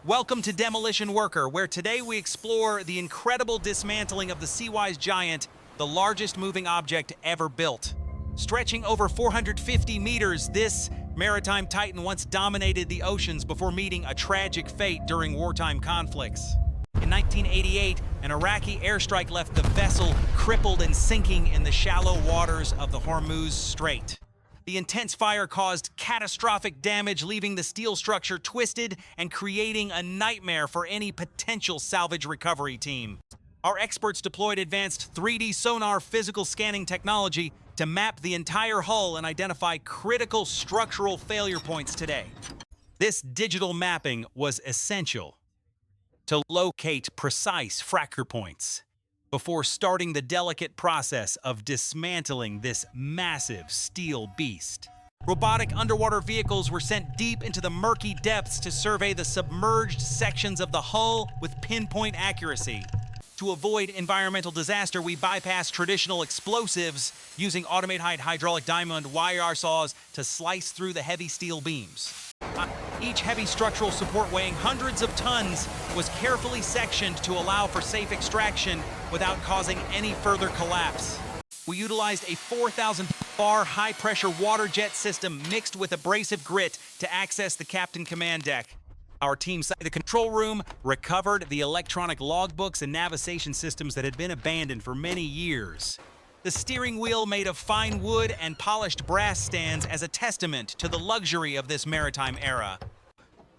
Welcome to Demolition Worker, where today we explore the incredible dismantling of the Seawise giant, the largest moving object ever built. Stretching over 450 meters, this maritime titan once dominated the oceans before meeting a tragic fate during wartime conflicts. In 1988, an Iraqi airstrike left the vessel crippled and sinking in the shallow waters of the Hormuz Strait. The intense fire caused catastrophic damage, leaving the steel structure twisted and creating a nightmare for any potential salvage recovery team. Our experts deployed advanced 3D sonar physical scanning technology to map the entire hull and identify critical structural failure points today. This digital mapping was essential to locate precise fracture points before starting the delicate process of dismantling this massive steel beast. Robotic underwater vehicles were sent deep into the murky depths to survey the submerged sections of the hull with pinpoint accuracy. To avoid environmental disaster, we bypassed traditional explosives using automated hydraulic diamond wire saws to slice through the heavy steel beams. Each heavy structural support weighing hundreds of tons was carefully sectioned to allow for safe extraction without causing any further collapse. We utilized a 4,000 bar high-pressure water jet system mixed with abrasive grit to access the captain command deck. Our team sat in the control room, recovered the electronic logbooks and navigation systems that had been abandoned for many years. The steering wheel made of fine wood and polished brass stands as a testament to the luxury of this maritime era.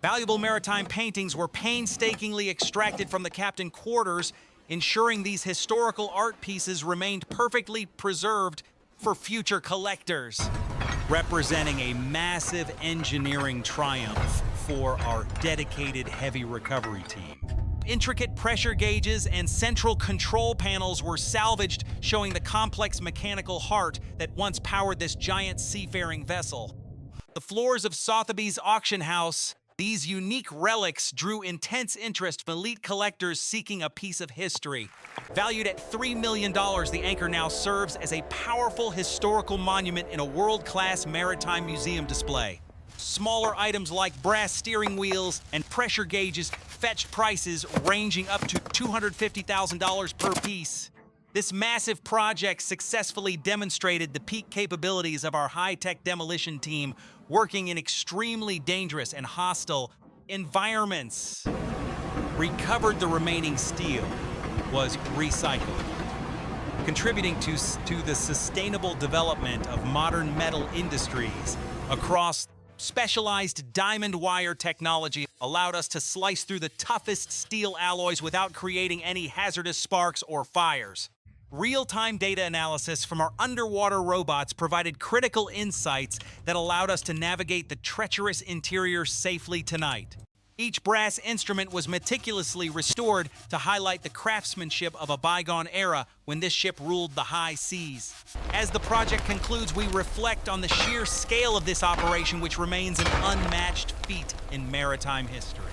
Valuable maritime paintings were painstakingly extracted from the captain quarters, ensuring these historical art pieces remained perfectly preserved for future collectors, representing a massive engineering triumph for our dedicated heavy recovery team. Intricate pressure gauges and central control panels were salvaged, showing the complex mechanical heart that once powered this giant seafaring vessel. The floors of Sotheby's auction house, these unique relics drew intense interest from elite collectors seeking a piece of history. Valued at $3 million, the anchor now serves as a powerful historical monument in a world-class maritime museum display. Smaller items like brass steering wheels and pressure gauges fetched prices ranging up to $250,000 per piece. This massive project successfully demonstrated the peak capabilities of our high-tech demolition team working in extremely dangerous and hostile environments. Recovered the remaining steel was recycled, contributing to the sustainable development of modern metal industries across. Specialized diamond wire technology allowed us to slice through the toughest steel alloys without creating any hazardous sparks or fires. Real-time data analysis from our underwater robots provided critical insights that allowed us to navigate the treacherous interior safely tonight. Each brass instrument was meticulously restored to highlight the craftsmanship of a bygone era when this ship ruled the high seas. As the project concludes, we reflect on the sheer scale of this operation, which remains an unmatched feat in maritime history.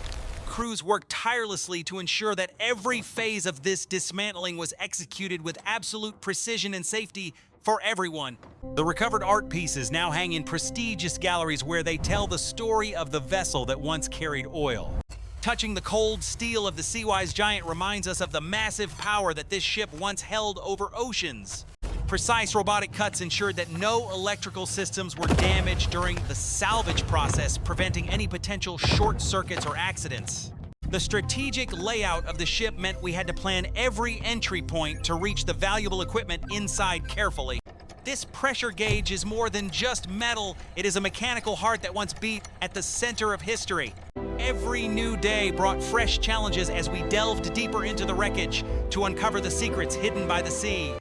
Crews worked tirelessly to ensure that every phase of this dismantling was executed with absolute precision and safety for everyone. The recovered art pieces now hang in prestigious galleries where they tell the story of the vessel that once carried oil. Touching the cold steel of the Seawise giant reminds us of the massive power that this ship once held over oceans. Precise robotic cuts ensured that no electrical systems were damaged during the salvage process, preventing any potential short circuits or accidents. The strategic layout of the ship meant we had to plan every entry point to reach the valuable equipment inside carefully. This pressure gauge is more than just metal, it is a mechanical heart that once beat at the center of history. Every new day brought fresh challenges as we delved deeper into the wreckage to uncover the secrets hidden by the sea.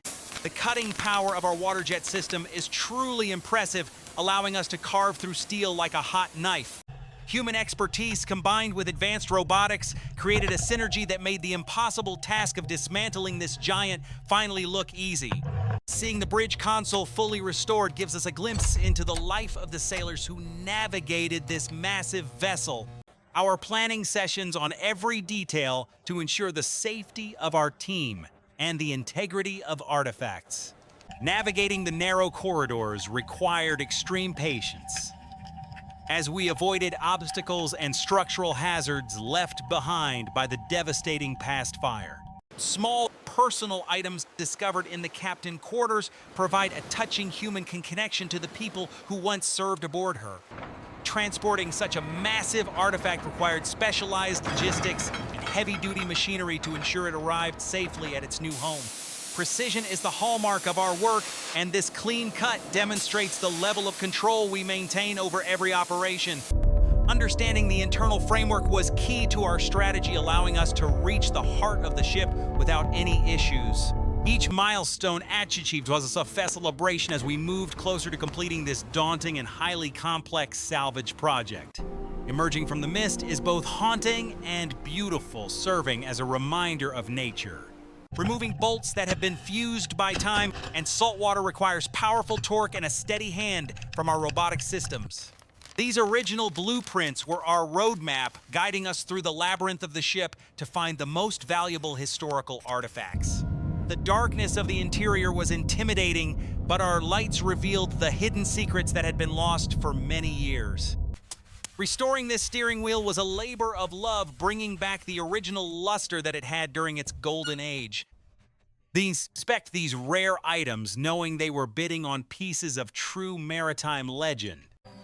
The cutting power of our water jet system is truly impressive, allowing us to carve through steel like a hot knife. Human expertise combined with advanced robotics created a synergy that made the impossible task of dismantling this giant finally look easy. Seeing the bridge console fully restored gives us a glimpse into the life of the sailors who navigated this massive vessel. Our planning sessions on every detail to ensure the safety of our team and the integrity of artifacts. Navigating the narrow corridors required extreme patience. as we avoided obstacles and structural hazards left behind by the devastating past fire. Small personal items discovered in the captain quarters provide a touching human connection to the people who once served aboard her. Transporting such a massive artifact required specialized logistics and heavy-duty machinery to ensure it arrived safely at its new home. Precision is the hallmark of our work, and this clean cut demonstrates the level of control we maintain over every operation. Understanding the internal framework was key to our strategy, allowing us to reach the heart of the ship without any issues. Each milestone achieved was a celebration as we moved closer to completing this daunting and highly complex salvage project. Emerging from the mist is both haunting and beautiful, serving as a reminder of nature. Removing bolts that have been fused by time and salt water requires powerful torque and a steady hand from our robotic systems. These original blueprints were our roadmap, guiding us through the labyrinth of the ship to find the most valuable historical artifacts. The darkness of the interior was intimidating, but our lights revealed the hidden secrets that had been lost for many years. Restoring this steering wheel was a labor of love, bringing back the original luster that it had during its golden age. Inspect these rare items, knowing they were bidding on pieces of true maritime legend.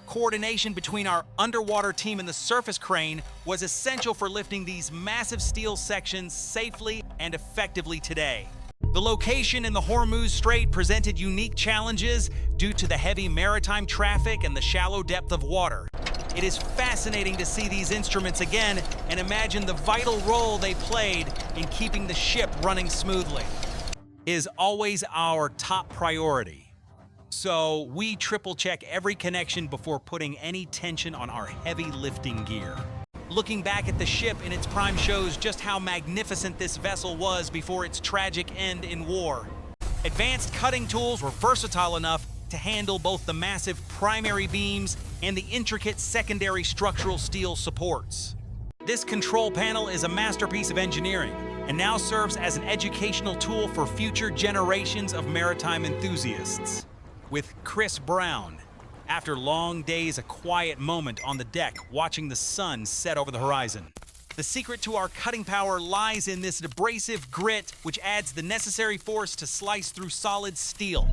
Coordination between our underwater team and the surface crane was essential for lifting these massive steel sections safely and effectively today. The location in the Hormuz Strait presented unique challenges due to the heavy maritime traffic and the shallow depth of water. It is fascinating to see these instruments again and imagine the vital role they played in keeping the ship running smoothly. It is always our top priority. So we triple check every connection before putting any tension on our heavy lifting gear. Looking back at the ship in its prime shows just how magnificent this vessel was before its tragic end in war. Advanced cutting tools were versatile enough to handle both the massive primary beams and the intricate secondary structural steel supports. This control panel is a masterpiece of engineering and now serves as an educational tool for future generations of maritime enthusiasts. With Chris Brown, after long days, a quiet moment on the deck, watching the sun set over the horizon. The secret to our cutting power lies in this abrasive grit, which adds the necessary force to slice through solid steel.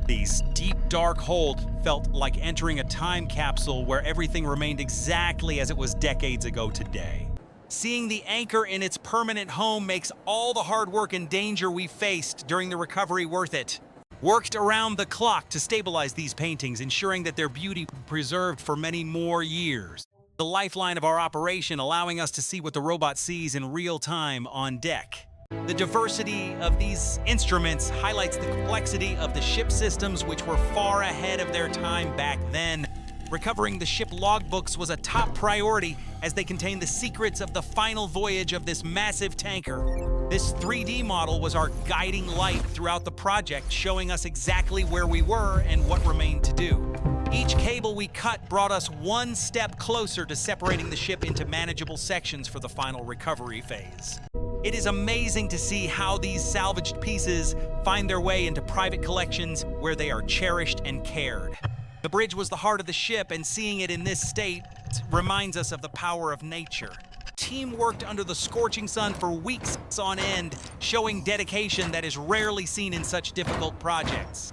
These deep, dark holes felt like entering a time capsule where everything remained exactly as it was decades ago today. Seeing the anchor in its permanent home makes all the hard work and danger we faced during the recovery worth it. Worked around the clock to stabilize these paintings, ensuring that their beauty preserved for many more years. The lifeline of our operation, allowing us to see what the robot sees in real time on deck. The diversity of these instruments highlights the complexity of the ship systems, which were far ahead of their time back then. Recovering the ship logbooks was a top priority as they contain the secrets of the final voyage of this massive tanker. This 3D model was our guiding light throughout the project, showing us exactly where we were and what remained to do. Each cable we cut brought us one step closer to separating the ship into manageable sections for the final recovery phase. It is amazing to see how these salvaged pieces find their way into private collections where they are cherished and cared. The bridge was the heart of the ship, and seeing it in this state reminds us of the power of nature. Team worked under the scorching sun for weeks on end, showing dedication that is rarely seen in such difficult projects.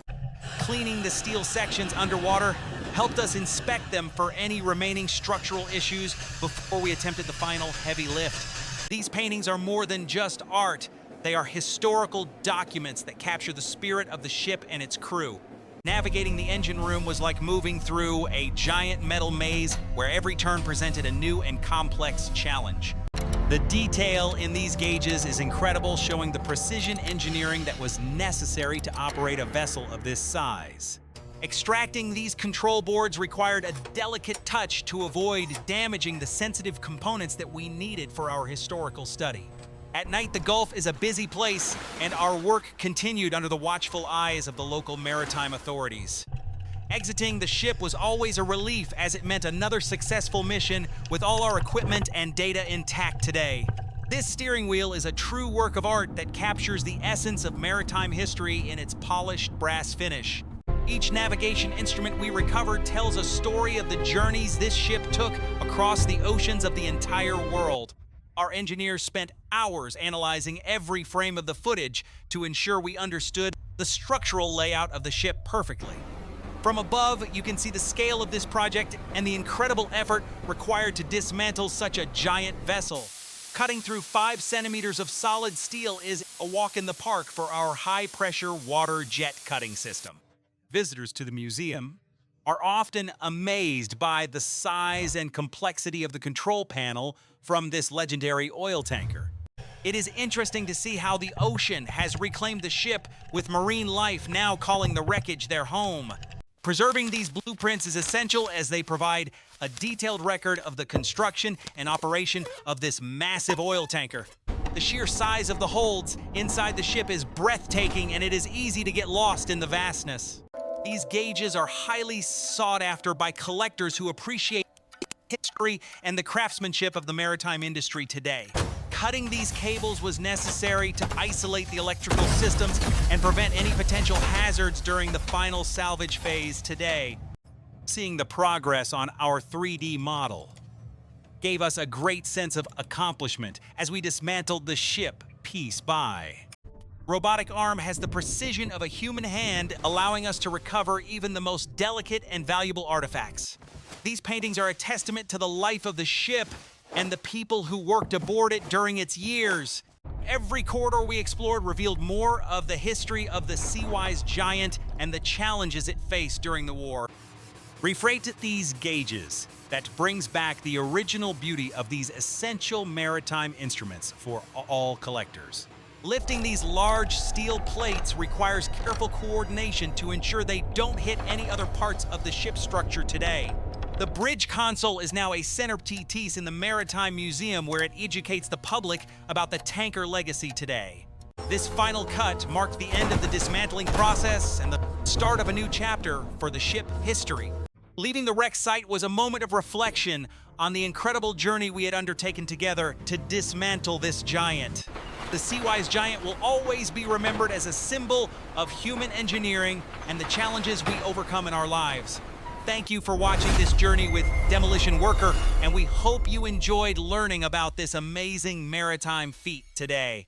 Cleaning the steel sections underwater helped us inspect them for any remaining structural issues before we attempted the final heavy lift. These paintings are more than just art. They are historical documents that capture the spirit of the ship and its crew. Navigating the engine room was like moving through a giant metal maze where every turn presented a new and complex challenge. The detail in these gauges is incredible, showing the precision engineering that was necessary to operate a vessel of this size. Extracting these control boards required a delicate touch to avoid damaging the sensitive components that we needed for our historical study. At night, the Gulf is a busy place, and our work continued under the watchful eyes of the local maritime authorities. Exiting the ship was always a relief, as it meant another successful mission with all our equipment and data intact today. This steering wheel is a true work of art that captures the essence of maritime history in its polished brass finish. Each navigation instrument we recovered tells a story of the journeys this ship took across the oceans of the entire world. Our engineers spent hours analyzing every frame of the footage to ensure we understood the structural layout of the ship perfectly. From above, you can see the scale of this project and the incredible effort required to dismantle such a giant vessel. Cutting through 5 centimeters of solid steel is a walk in the park for our high-pressure water jet cutting system. Visitors to the museum are often amazed by the size and complexity of the control panel from this legendary oil tanker. It is interesting to see how the ocean has reclaimed the ship, with marine life now calling the wreckage their home. Preserving these blueprints is essential as they provide a detailed record of the construction and operation of this massive oil tanker. The sheer size of the holds inside the ship is breathtaking, and it is easy to get lost in the vastness. These gauges are highly sought after by collectors who appreciate history and the craftsmanship of the maritime industry today. Cutting these cables was necessary to isolate the electrical systems and prevent any potential hazards during the final salvage phase today. Seeing the progress on our 3D model gave us a great sense of accomplishment as we dismantled the ship piece by. Robotic arm has the precision of a human hand, allowing us to recover even the most delicate and valuable artifacts. These paintings are a testament to the life of the ship and the people who worked aboard it during its years. Every corridor we explored revealed more of the history of the Seawise giant and the challenges it faced during the war. Refrate these gauges that brings back the original beauty of these essential maritime instruments for all collectors. Lifting these large steel plates requires careful coordination to ensure they don't hit any other parts of the ship's structure today. The bridge console is now a centerpiece in the Maritime Museum, where it educates the public about the tanker legacy today. This final cut marked the end of the dismantling process and the start of a new chapter for the ship history. Leaving the wreck site was a moment of reflection on the incredible journey we had undertaken together to dismantle this giant. The Seawise giant will always be remembered as a symbol of human engineering and the challenges we overcome in our lives. Thank you for watching this journey with Demolition Worker, and we hope you enjoyed learning about this amazing maritime feat today.